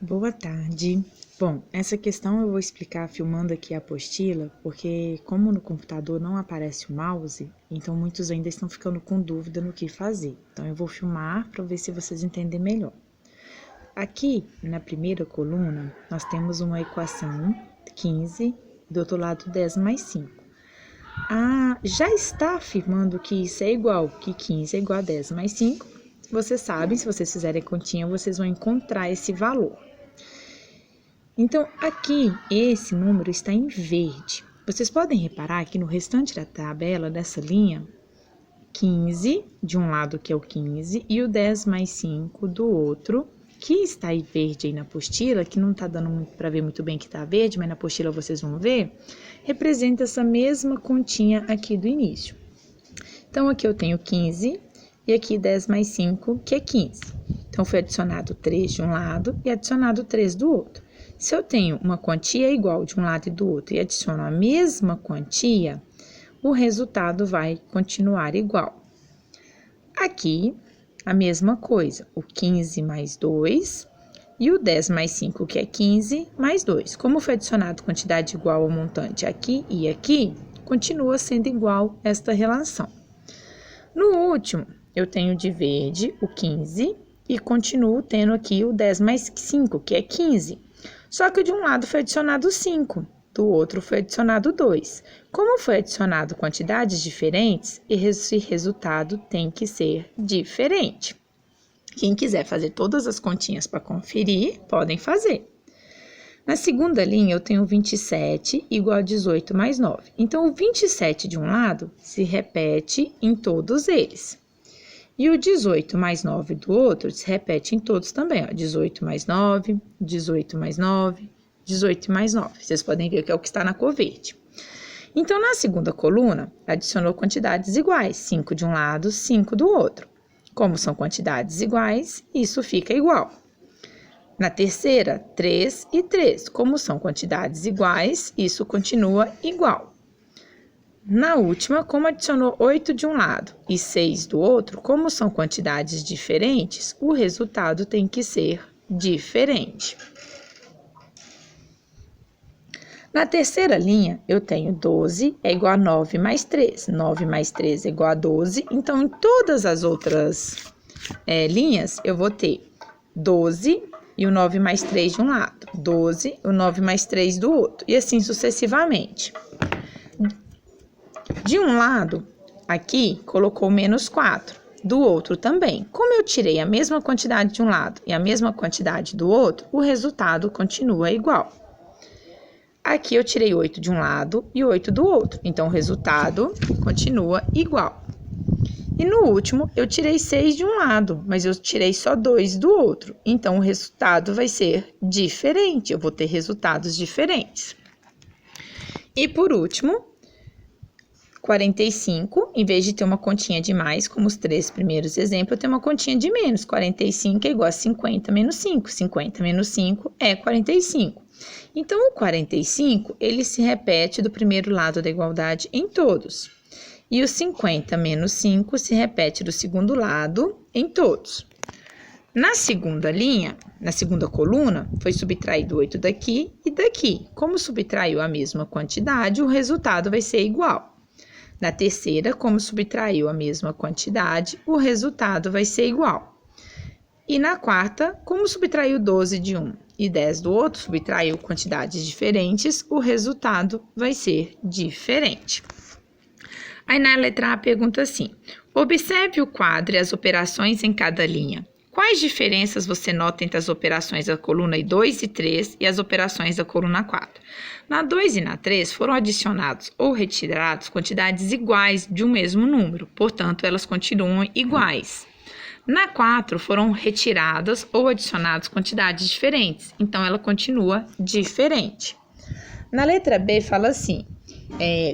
Boa tarde. Bom, essa questão eu vou explicar filmando aqui a apostila, porque como no computador não aparece o mouse, então muitos ainda estão ficando com dúvida no que fazer. Então eu vou filmar para ver se vocês entendem melhor. Aqui, na primeira coluna, nós temos uma equação 15, do outro lado 10 mais 5. Já está afirmando que isso é igual, que 15 é igual a 10 mais 5. Vocês sabem, se vocês fizerem continha, vocês vão encontrar esse valor. Então, aqui, esse número está em verde. Vocês podem reparar que no restante da tabela, dessa linha, 15, de um lado que é o 15, e o 10 mais 5 do outro, que está em verde aí na apostila, que não está dando para ver muito bem que está verde, mas na apostila vocês vão ver, representa essa mesma continha aqui do início. Então, aqui eu tenho 15 e aqui 10 mais 5, que é 15. Então, foi adicionado 3 de um lado e adicionado 3 do outro. Se eu tenho uma quantia igual de um lado e do outro e adiciono a mesma quantia, o resultado vai continuar igual. Aqui, a mesma coisa, o 15 mais 2 e o 10 mais 5, que é 15, mais 2. Como foi adicionado quantidade igual ao montante aqui e aqui, continua sendo igual esta relação. No último, eu tenho de verde o 15 e continuo tendo aqui o 10 mais 5, que é 15. Só que de um lado foi adicionado 5, do outro foi adicionado 2. Como foi adicionado quantidades diferentes, esse resultado tem que ser diferente. Quem quiser fazer todas as continhas para conferir, podem fazer. Na segunda linha, eu tenho 27 igual a 18 mais 9. Então, o 27 de um lado se repete em todos eles. E o 18 mais 9 do outro se repete em todos também, ó. 18 mais 9, 18 mais 9, 18 mais 9. Vocês podem ver que é o que está na cor verde. Então, na segunda coluna, adicionou quantidades iguais, 5 de um lado, 5 do outro. Como são quantidades iguais, isso fica igual. Na terceira, 3 e 3. Como são quantidades iguais, isso continua igual. Na última, como adicionou 8 de um lado e 6 do outro, como são quantidades diferentes, o resultado tem que ser diferente. Na terceira linha, eu tenho 12 é igual a 9 mais 3. 9 mais 3 é igual a 12. Então, em todas as outras linhas, eu vou ter 12 e o 9 mais 3 de um lado, 12 e o 9 mais 3 do outro, e assim sucessivamente. De um lado, aqui, colocou menos 4, do outro também. Como eu tirei a mesma quantidade de um lado e a mesma quantidade do outro, o resultado continua igual. Aqui eu tirei 8 de um lado e 8 do outro, então o resultado continua igual. E no último, eu tirei 6 de um lado, mas eu tirei só 2 do outro, então o resultado vai ser diferente, eu vou ter resultados diferentes. E por último, 45, em vez de ter uma continha de mais, como os 3 primeiros exemplos, eu tenho uma continha de menos. 45 é igual a 50 menos 5. 50 menos 5 é 45. Então, o 45, ele se repete do primeiro lado da igualdade em todos. E o 50 menos 5 se repete do segundo lado em todos. Na segunda linha, na segunda coluna, foi subtraído 8 daqui e daqui. Como subtraiu a mesma quantidade, o resultado vai ser igual. Na terceira, como subtraiu a mesma quantidade, o resultado vai ser igual. E na quarta, como subtraiu 12 de um e 10 do outro, subtraiu quantidades diferentes, o resultado vai ser diferente. Aí na letra A pergunta assim: observe o quadro e as operações em cada linha. Quais diferenças você nota entre as operações da coluna 2 e 3 e as operações da coluna 4? Na 2 e na 3 foram adicionados ou retirados quantidades iguais de um mesmo número, portanto, elas continuam iguais. Na 4 foram retiradas ou adicionadas quantidades diferentes, então ela continua diferente. Na letra B fala assim: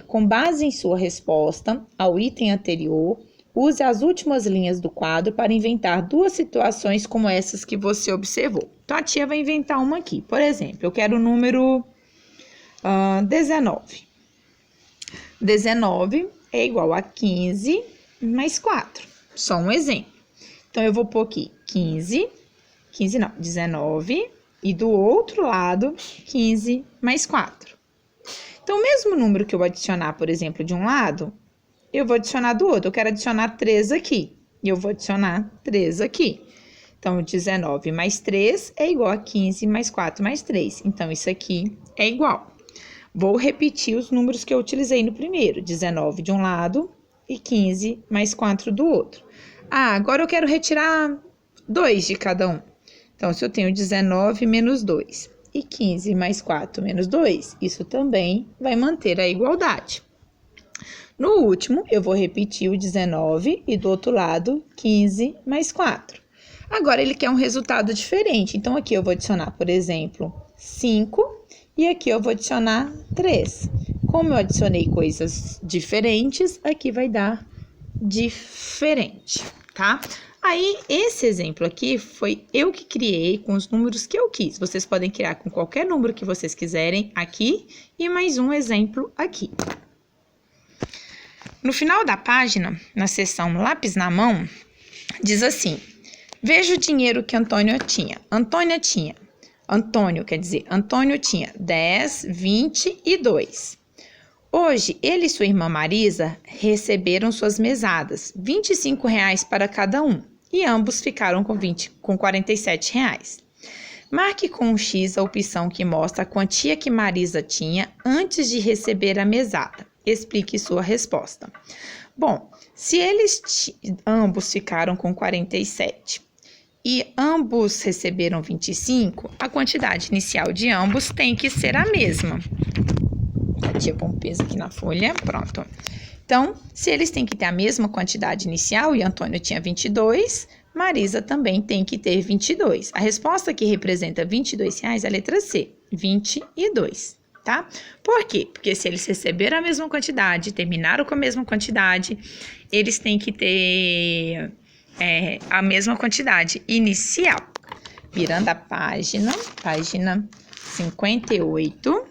com base em sua resposta ao item anterior, use as últimas linhas do quadro para inventar duas situações como essas que você observou. Então, a tia vai inventar uma aqui. Por exemplo, eu quero o número 19. 19 é igual a 15 mais 4. Só um exemplo. Então, eu vou pôr aqui 19 E do outro lado, 15 mais 4. Então, o mesmo número que eu vou adicionar, por exemplo, de um lado, eu vou adicionar do outro. Eu quero adicionar 3 aqui. E eu vou adicionar 3 aqui. Então, 19 mais 3 é igual a 15 mais 4 mais 3. Então, isso aqui é igual. Vou repetir os números que eu utilizei no primeiro. 19 de um lado e 15 mais 4 do outro. Ah, agora eu quero retirar 2 de cada um. Então, se eu tenho 19 menos 2 e 15 mais 4 menos 2, isso também vai manter a igualdade. No último, eu vou repetir o 19 e do outro lado, 15 mais 4. Agora, ele quer um resultado diferente. Então, aqui eu vou adicionar, por exemplo, 5 e aqui eu vou adicionar 3. Como eu adicionei coisas diferentes, aqui vai dar diferente, tá? Aí, esse exemplo aqui foi eu que criei com os números que eu quis. Vocês podem criar com qualquer número que vocês quiserem aqui e mais um exemplo aqui. No final da página, na seção lápis na mão, diz assim: veja o dinheiro que Antônio tinha. Antônio tinha 10, 20 e 2. Hoje, ele e sua irmã Marisa receberam suas mesadas, R$ 25 para cada um, e ambos ficaram com R$ 47. Marque com um X a opção que mostra a quantia que Marisa tinha antes de receber a mesada. Explique sua resposta. Bom, se ambos ficaram com 47 e ambos receberam 25, a quantidade inicial de ambos tem que ser a mesma. A tia põe um peso aqui na folha, pronto. Então, se eles têm que ter a mesma quantidade inicial e Antônio tinha 22, Marisa também tem que ter 22. A resposta que representa R$ 22 é a letra C, 22, tá? Por quê? Porque se eles receberam a mesma quantidade, terminaram com a mesma quantidade, eles têm que ter a mesma quantidade inicial. Virando a página 58,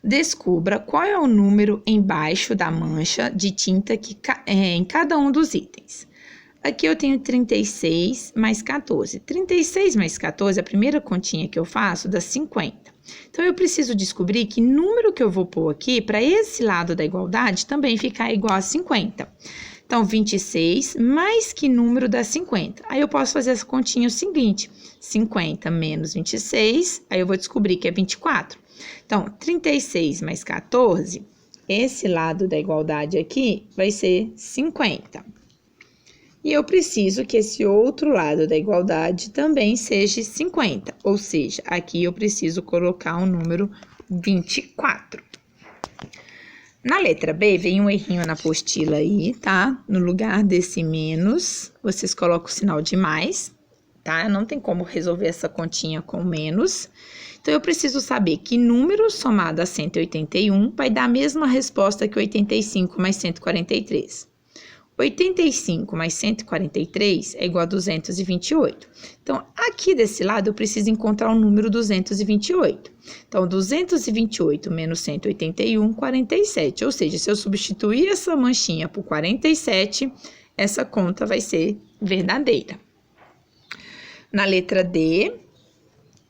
descubra qual é o número embaixo da mancha de tinta em cada um dos itens. Aqui eu tenho 36 mais 14. 36 mais 14, a primeira continha que eu faço, dá 50. Então, eu preciso descobrir que número que eu vou pôr aqui para esse lado da igualdade também ficar igual a 50. Então, 26 mais que número dá 50. Aí, eu posso fazer essa continha o seguinte: 50 menos 26, aí eu vou descobrir que é 24. Então, 36 mais 14, esse lado da igualdade aqui vai ser 50. E eu preciso que esse outro lado da igualdade também seja 50. Ou seja, aqui eu preciso colocar o número 24. Na letra B, vem um errinho na apostila aí, tá? No lugar desse menos, vocês colocam o sinal de mais, tá? Não tem como resolver essa continha com menos. Então, eu preciso saber que número somado a 181 vai dar a mesma resposta que 85 mais 143. 85 mais 143 é igual a 228. Então, aqui desse lado, eu preciso encontrar o número 228. Então, 228 menos 181, 47. Ou seja, se eu substituir essa manchinha por 47, essa conta vai ser verdadeira. Na letra D,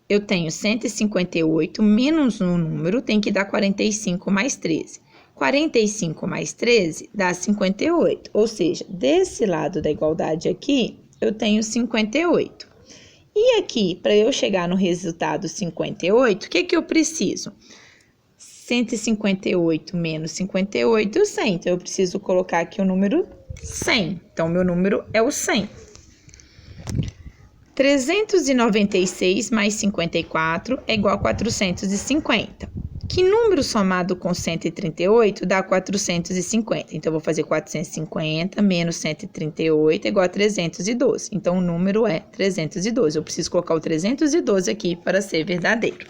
eu tenho 158 menos um número, tem que dar 45 mais 13. 45 mais 13 dá 58, ou seja, desse lado da igualdade aqui, eu tenho 58. E aqui, para eu chegar no resultado 58, o que eu preciso? 158 menos 58, 100. Então, eu preciso colocar aqui o número 100. Então, meu número é o 100. 396 mais 54 é igual a 450. Que número somado com 138 dá 450? Então, eu vou fazer 450 menos 138 é igual a 312. Então, o número é 312. Eu preciso colocar o 312 aqui para ser verdadeiro.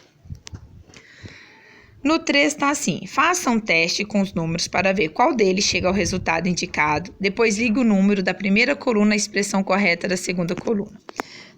No 3 está assim: faça um teste com os números para ver qual deles chega ao resultado indicado. Depois, ligue o número da primeira coluna à expressão correta da segunda coluna.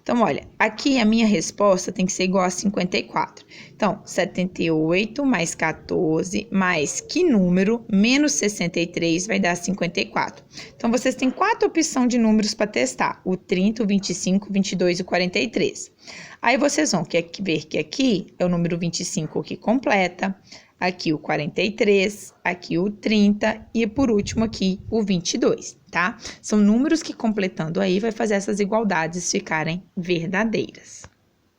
Então, olha, aqui a minha resposta tem que ser igual a 54. Então, 78 mais 14 mais que número? Menos 63 vai dar 54. Então, vocês têm 4 opções de números para testar. O 30, o 25, o 22 e o 43. Aí, vocês vão ver que aqui é o número 25 que completa. Aqui o 43, aqui o 30 e por último aqui o 22, tá? São números que completando aí vai fazer essas igualdades ficarem verdadeiras.